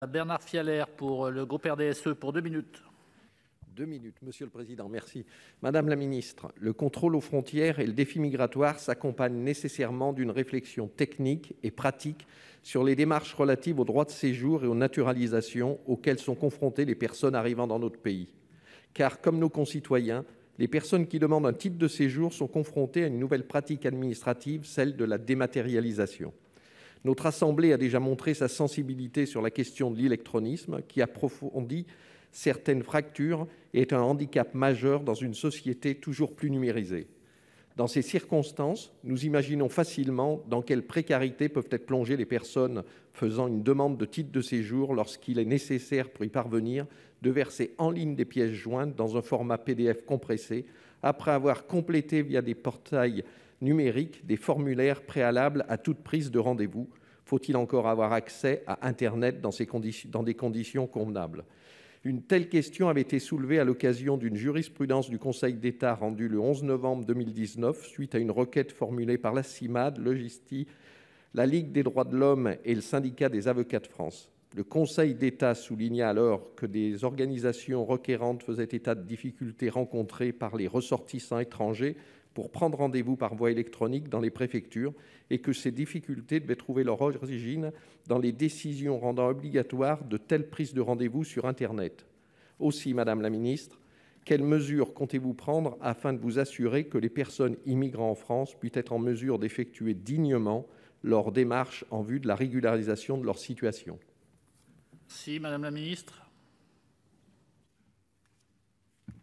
Bernard Fialaire pour le groupe RDSE pour 2 minutes. 2 minutes, Monsieur le Président, merci. Madame la Ministre, le contrôle aux frontières et le défi migratoire s'accompagnent nécessairement d'une réflexion technique et pratique sur les démarches relatives aux droits de séjour et aux naturalisations auxquelles sont confrontées les personnes arrivant dans notre pays. Car, comme nos concitoyens, les personnes qui demandent un titre de séjour sont confrontées à une nouvelle pratique administrative, celle de la dématérialisation. Notre Assemblée a déjà montré sa sensibilité sur la question de l'électronisme, qui approfondit certaines fractures et est un handicap majeur dans une société toujours plus numérisée. Dans ces circonstances, nous imaginons facilement dans quelle précarité peuvent être plongées les personnes faisant une demande de titre de séjour lorsqu'il est nécessaire pour y parvenir de verser en ligne des pièces jointes dans un format PDF compressé, après avoir complété via des portails numériques des formulaires préalables à toute prise de rendez-vous. Faut-il encore avoir accès à Internet dans des conditions convenables ? Une telle question avait été soulevée à l'occasion d'une jurisprudence du Conseil d'État rendue le 11 novembre 2019 suite à une requête formulée par la CIMAD, Logisti, la Ligue des droits de l'homme et le Syndicat des avocats de France. Le Conseil d'État souligna alors que des organisations requérantes faisaient état de difficultés rencontrées par les ressortissants étrangers pour prendre rendez-vous par voie électronique dans les préfectures et que ces difficultés devaient trouver leur origine dans les décisions rendant obligatoire de telles prises de rendez-vous sur Internet. Aussi, Madame la Ministre, quelles mesures comptez-vous prendre afin de vous assurer que les personnes immigrant en France puissent être en mesure d'effectuer dignement leurs démarches en vue de la régularisation de leur situation ? Merci, Madame la Ministre.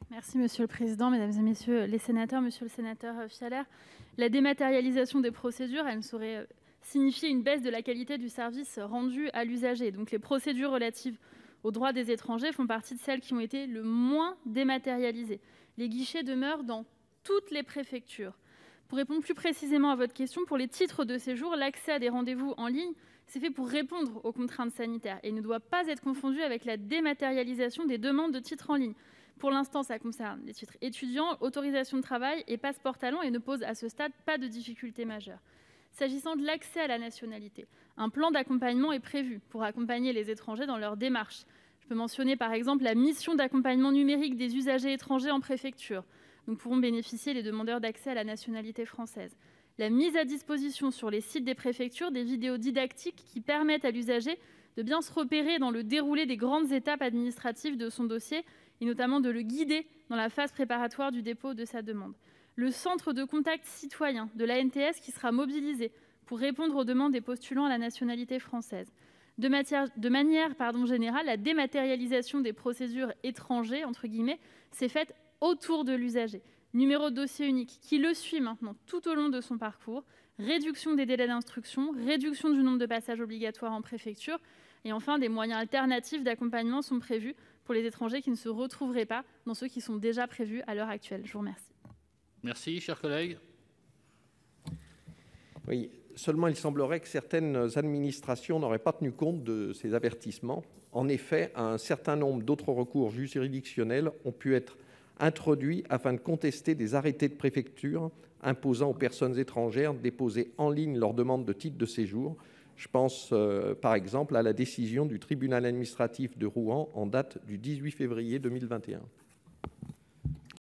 Merci Monsieur le Président, Mesdames et Messieurs les sénateurs, Monsieur le sénateur Fialaire. La dématérialisation des procédures, elle ne saurait signifier une baisse de la qualité du service rendu à l'usager. Donc les procédures relatives aux droits des étrangers font partie de celles qui ont été le moins dématérialisées. Les guichets demeurent dans toutes les préfectures. Pour répondre plus précisément à votre question, pour les titres de séjour, l'accès à des rendez-vous en ligne, c'est fait pour répondre aux contraintes sanitaires et ne doit pas être confondu avec la dématérialisation des demandes de titres en ligne. Pour l'instant, ça concerne les titres étudiants, autorisation de travail et passeport talent et ne pose à ce stade pas de difficultés majeures. S'agissant de l'accès à la nationalité, un plan d'accompagnement est prévu pour accompagner les étrangers dans leur démarche. Je peux mentionner par exemple la mission d'accompagnement numérique des usagers étrangers en préfecture, dont pourront bénéficier les demandeurs d'accès à la nationalité française. La mise à disposition sur les sites des préfectures des vidéos didactiques qui permettent à l'usager de bien se repérer dans le déroulé des grandes étapes administratives de son dossier et notamment de le guider dans la phase préparatoire du dépôt de sa demande. Le centre de contact citoyen de l'ANTS qui sera mobilisé pour répondre aux demandes des postulants à la nationalité française. De manière générale, la dématérialisation des procédures étrangers, entre guillemets, s'est faite autour de l'usager. Numéro de dossier unique qui le suit maintenant tout au long de son parcours, réduction des délais d'instruction, réduction du nombre de passages obligatoires en préfecture et enfin des moyens alternatifs d'accompagnement sont prévus pour les étrangers qui ne se retrouveraient pas dans ceux qui sont déjà prévus à l'heure actuelle. Je vous remercie. Merci, chers collègues. Oui, seulement il semblerait que certaines administrations n'auraient pas tenu compte de ces avertissements. En effet, un certain nombre d'autres recours juridictionnels ont pu être introduits afin de contester des arrêtés de préfecture imposant aux personnes étrangères de déposer en ligne leur demande de titre de séjour. Je pense par exemple à la décision du tribunal administratif de Rouen en date du 18 février 2021.